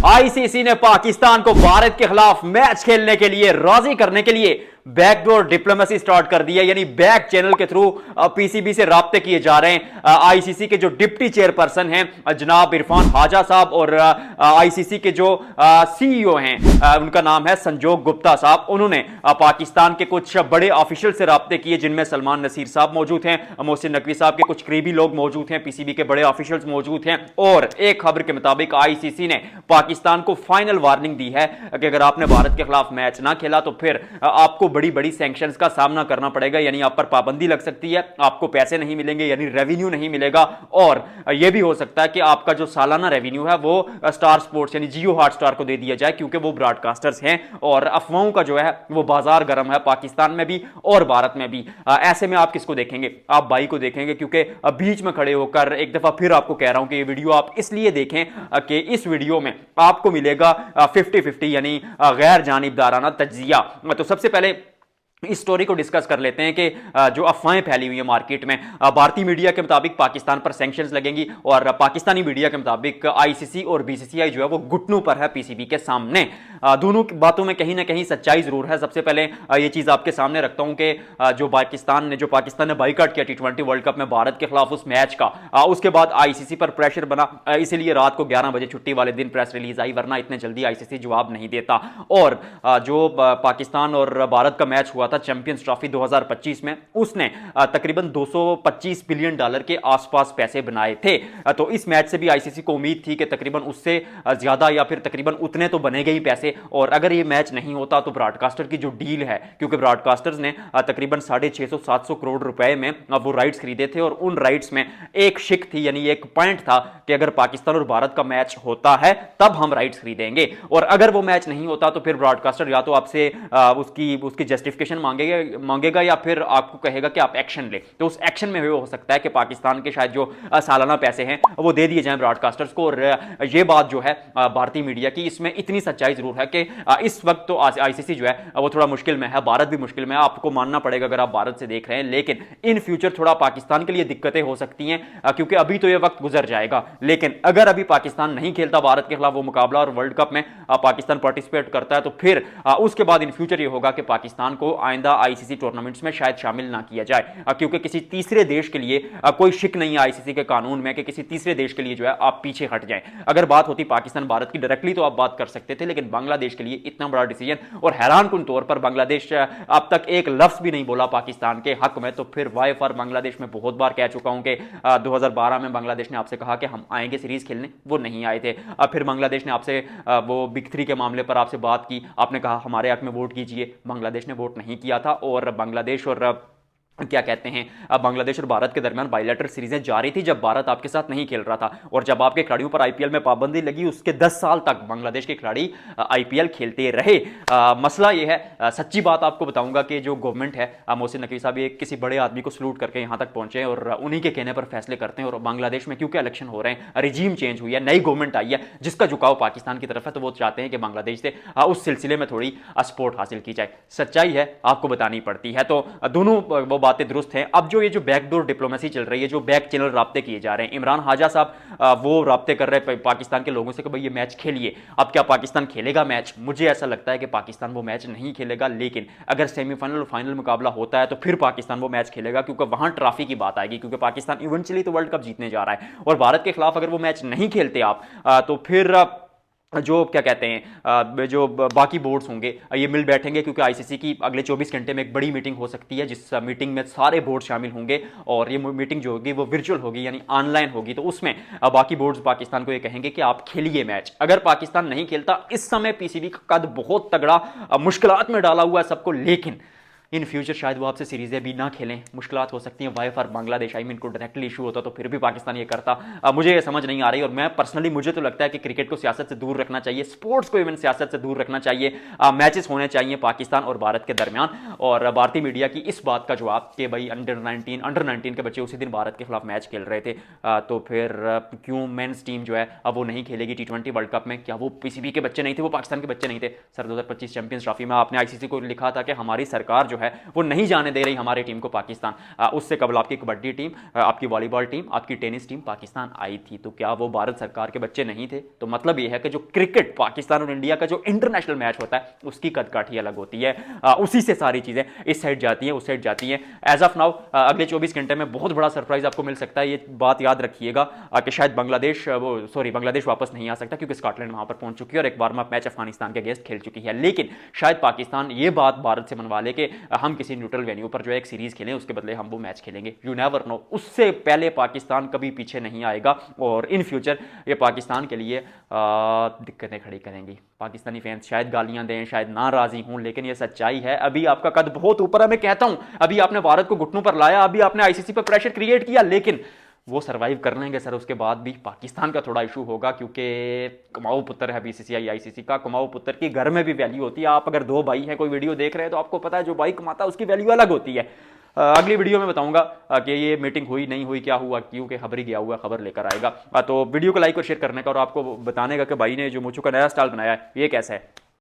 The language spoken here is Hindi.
आईसीसी ने पाकिस्तान को भारत के खिलाफ मैच खेलने के लिए राजी करने के लिए बैकडोर डिप्लोमेसी स्टार्ट कर दी है, यानी बैक चैनल के थ्रू पीसीबी से राब्ते किए जा रहे हैं। आईसीसी के जो डिप्टी चेयरपर्सन हैं जनाब इरफान हाजा साहब और आईसीसी के जो सीईओ हैं उनका नाम है संजोग गुप्ता साहब, उन्होंने पाकिस्तान के कुछ बड़े ऑफिशियल से राब्ते किए, जिनमें सलमान नसीर साहब मौजूद हैं, मोहसिन नकवी साहब के कुछ करीबी लोग मौजूद हैं, पीसीबी के बड़े ऑफिशियल्स मौजूद हैं। और एक खबर के मुताबिक आईसीसी ने पाकिस्तान को फाइनल वार्निंग दी है कि अगर आपने भारत के खिलाफ मैच ना खेला तो फिर आपको बड़ी बड़ी सैंक्शंस का सामना करना पड़ेगा, यानी आप पर पाबंदी लग सकती है, आपको पैसे नहीं मिलेंगे यानी रेवेन्यू नहीं मिलेगा, और यह भी हो सकता है कि आपका जो सालाना रेवेन्यू है वो स्टार स्पोर्ट्स यानी जियो हॉटस्टार को दे दिया जाए, क्योंकि वो ब्रॉडकास्टर्स हैं और अफवाहों का जो है वो बाजार गर्म है पाकिस्तान में भी और भारत में भी। ऐसे में आप किसको देखेंगे? आप भाई को देखेंगे, क्योंकि बीच में खड़े होकर एक दफा फिर आपको कह रहा हूं कि ये वीडियो आप इसलिए देखें कि इस वीडियो में आपको मिलेगा 50-50 यानी गैर जानिबदाराना तज्जिया। तो सबसे पहले इस स्टोरी को डिस्कस कर लेते हैं कि जो अफवाहें फैली हुई है मार्केट में। भारतीय मीडिया के मुताबिक पाकिस्तान पर सैंक्शंस लगेंगी और पाकिस्तानी मीडिया के मुताबिक आईसीसी और बीसीसीआई जो है वो घुटनों पर है पीसीबी के सामने। दोनों बातों में कहीं ना कहीं सच्चाई जरूर है। सबसे पहले ये चीज आपके सामने रखता हूं कि जो पाकिस्तान ने बाइकआउट किया T20 वर्ल्ड कप में भारत के खिलाफ उस मैच का, उसके बाद आईसीसी पर प्रेशर बना, इसीलिए रात को 11 बजे छुट्टी वाले दिन प्रेस रिलीज आई, वरना इतने जल्दी आईसीसी जवाब नहीं देता। और जो पाकिस्तान और भारत का मैच हुआ था चैंपियंस ट्रॉफी 2025 में, उसने तकरीबन 225 बिलियन डॉलर के आसपास पैसे बनाए थे। तो इस मैच से भी आईसीसी को उम्मीद थी कि तकरीबन उससे ज्यादा या फिर तकरीबन उतने तो बनेंगे ही पैसे, और अगर ये मैच नहीं होता तो ब्रॉडकास्टर की जो डील है, क्योंकि ब्रॉडकास्टर्स ने तकरीबन 650-700 करोड़ रुपए में वो राइट्स खरीदे थे, और उन राइट्स में एक शिक थी यानी एक पॉइंट था कि अगर पाकिस्तान और भारत का मैच होता है तब हम राइट्स खरीदेंगे, और अगर वो मैच नहीं होता तो फिर ब्रॉडकास्टर या तो आपसे उसकी जस्टिफिकेशन मांगेगा या फिर आपको कहेगा कि आप एक्शन ले। तो उस एक्शन में हो सकता है कि पाकिस्तान के शायद जो सालाना पैसे हैं वो दे दिए जाएं ब्रॉडकास्टर्स को। और ये बात जो है भारतीय मीडिया की, इसमें इतनी सच्चाई जरूर है कि इस वक्त तो आईसीसी जो है वो थोड़ा मुश्किल में है, भारत भी मुश्किल में है, आपको मानना पड़ेगा अगर आप भारत से देख रहे हैं, लेकिन इन फ्यूचर थोड़ा पाकिस्तान के लिए दिक्कतें हो सकती हैं, क्योंकि अभी तो ये वक्त गुजर जाएगा, लेकिन अगर अभी पाकिस्तान नहीं खेलता भारत के खिलाफ वो मुकाबला और वर्ल्ड कप में पाकिस्तान पार्टिसिपेट करता है, तो फिर उसके बाद इन फ्यूचर ये होगा कि पाकिस्तान को आइंदा आईसीसी टूर्नामेंट्स में शायद शामिल ना किया जाए, क्योंकि किसी तीसरे देश के लिए कोई शिक नहीं है आईसीसी के कानून में कि किसी तीसरे देश के लिए जो है आप पीछे हट जाएं। अगर बात होती पाकिस्तान भारत की डायरेक्टली तो आप बात कर सकते थे, लेकिन बांग्लादेश के लिए इतना बड़ा डिसीजन, और हैरानकुन तौर पर बांग्लादेश अब तक एक लफ्ज भी नहीं बोला पाकिस्तान के हक में। तो फिर वाई फॉर बांग्लादेश में बहुत बार कह चुका हूं कि 2012 में बांग्लादेश ने आपसे कहा कि हम आएंगे सीरीज खेलने, वो नहीं आए थे। अब फिर बांग्लादेश ने आपसे वो बिग 3 के मामले पर आपसे बात की, आपने कहा हमारे हक में वोट कीजिए, बांग्लादेश ने वोट नहीं किया था, और बांग्लादेश और क्या कहते हैं अब बांग्लादेश और भारत के दरमियान बायलैटरल सीरीजें जारी थी जब भारत आपके साथ नहीं खेल रहा था, और जब आपके खिलाड़ियों पर आईपीएल में पाबंदी लगी उसके 10 साल तक बांग्लादेश के खिलाड़ी आईपीएल खेलते रहे। मसला यह है, सच्ची बात आपको बताऊंगा कि जो गवर्नमेंट है, मोहसिन नकवी साहब एक किसी बड़े आदमी को सलूट करके यहां तक पहुंचे और उन्हीं के कहने पर फैसले करते हैं, और बांग्लादेश में क्योंकि इलेक्शन हो रहे हैं, रिजीम चेंज हुई है, नई गवर्नमेंट आई है जिसका झुकाव पाकिस्तान की तरफ है, तो वो चाहते हैं कि बांग्लादेश से उस सिलसिले में थोड़ी सपोर्ट हासिल की जाए। सच्चाई है आपको बतानी पड़ती है, तो दोनों वो बातें दुरुस्त हैं। अब जो ये जो बैकडोर डिप्लोमेसी चल रही है, जो बैक चैनल राब्ते किए जा रहे हैं, इमरान हाजा साहब वो राब्ते कर रहे हैं पाकिस्तान के लोगों से कि भाई ये मैच खेलिए। अब क्या पाकिस्तान खेलेगा मैच? मुझे ऐसा लगता है कि पाकिस्तान वो मैच नहीं खेलेगा, लेकिन अगर सेमीफाइनल और फाइनल मुकाबला होता है तो फिर पाकिस्तान वो मैच खेलेगा, क्योंकि वहां ट्रॉफी की बात आएगी, क्योंकि पाकिस्तान इवेंचुअली तो वर्ल्ड कप जीतने जा रहा है, और भारत के खिलाफ अगर वो मैच नहीं खेलते आप तो फिर जो क्या कहते हैं जो बाकी बोर्ड्स होंगे ये मिल बैठेंगे, क्योंकि आईसीसी की अगले 24 घंटे में एक बड़ी मीटिंग हो सकती है, जिस मीटिंग में सारे बोर्ड शामिल होंगे, और ये मीटिंग जो होगी वो वर्चुअल होगी यानी ऑनलाइन होगी। तो उसमें बाकी बोर्ड्स पाकिस्तान को ये कहेंगे कि आप खेलिए मैच। अगर पाकिस्तान नहीं खेलता, इस समय पीसीबी का कद बहुत तगड़ा मुश्किलात में डाला हुआ है सबको, लेकिन इन फ्यूचर शायद वो आपसे सीरीजें भी ना खेलें, मुश्किलात हो सकती हैं। Why for Bangladesh I mean को डायरेक्टली इशू होता तो फिर भी पाकिस्तान ये करता। मुझे ये समझ नहीं आ रही, और मैं पर्सनली मुझे तो लगता है कि क्रिकेट को सियासत से दूर रखना चाहिए, स्पोर्ट्स को इवन सियासत से दूर रखना चाहिए, मैचेस होने चाहिए पाकिस्तान और भारत के दरमियान। और भारतीय मीडिया की इस बात का जवाब कि भाई अंडर 19 के बच्चे उसी दिन भारत के खिलाफ मैच खेल रहे थे, तो फिर क्यों मेंस टीम जो है अब वो नहीं खेलेगी T20 वर्ल्ड कप में? क्या वो पीसीबी के बच्चे नहीं थे, वो पाकिस्तान के बच्चे नहीं थे? सर 2025 चैंपियंस ट्रॉफी में आपने आईसीसी को लिखा था कि हमारी सरकार जो है वो नहीं जाने दे रही हमारी टीम को पाकिस्तान। उससे कबल आपकी कबड्डी टीम, आपकी वॉलीबॉल टीम, आपकी टेनिस टीम पाकिस्तान आई थी, तो क्या वो भारत सरकार के बच्चे नहीं थे? तो मतलब ये है कि जो क्रिकेट पाकिस्तान और इंडिया का जो इंटरनेशनल मैच होता है उसकी कदकाठी अलग होती है, उसी से सारी चीजें इस साइड जाती हैं, उस साइड जाती हैं। एज ऑफ नाउ अगले 24 घंटे में बहुत बड़ा सरप्राइज आपको मिल सकता है, ये बात याद रखिएगा कि शायद बांग्लादेश वापस नहीं आ सकता क्योंकि स्कॉटलैंड वहां पर पहुंच चुकी है और एक वार्म अप मैच अफगानिस्तान के अगेंस्ट खेल चुकी है। लेकिन शायद पाकिस्तान ये बात भारत से मनवा ले कि हम किसी न्यूट्रल वेन्यू पर जो है एक सीरीज खेलें, उसके बदले हम वो मैच खेलेंगे। यू नेवर नो, उससे पहले पाकिस्तान कभी पीछे नहीं आएगा और इन फ्यूचर ये पाकिस्तान के लिए दिक्कतें खड़ी करेंगी। पाकिस्तानी फैंस शायद गालियां दें, शायद नाराजी हूं, लेकिन ये सच्चाई है। अभी आपका कद बहुत ऊपर है, मैं कहता हूं, अभी आपने भारत को घुटनों पर लाया, अभी आपने आईसीसी पर प्रेशर क्रिएट किया, लेकिन वो सरवाइव कर लेंगे सर। उसके बाद भी पाकिस्तान का थोड़ा इशू होगा क्योंकि कुमाऊं पुत्र है बीसीसीआई आईसीसी का, कुमाऊं पुत्र की घर में भी वैल्यू होती है। आप अगर दो भाई हैं, कोई वीडियो देख रहे हैं, तो आपको पता है जो भाई कमाता है उसकी वैल्यू अलग होती है। अगली वीडियो में बताऊंगा कि ये मीटिंग हुई नहीं हुई, क्या हुआ, क्योंकि खबर ही गया हुआ, खबर लेकर आएगा। तो वीडियो को लाइक और शेयर करने का और आपको बताने का कि भाई ने जो मुझको का नया स्टाइल बनाया है ये कैसा है।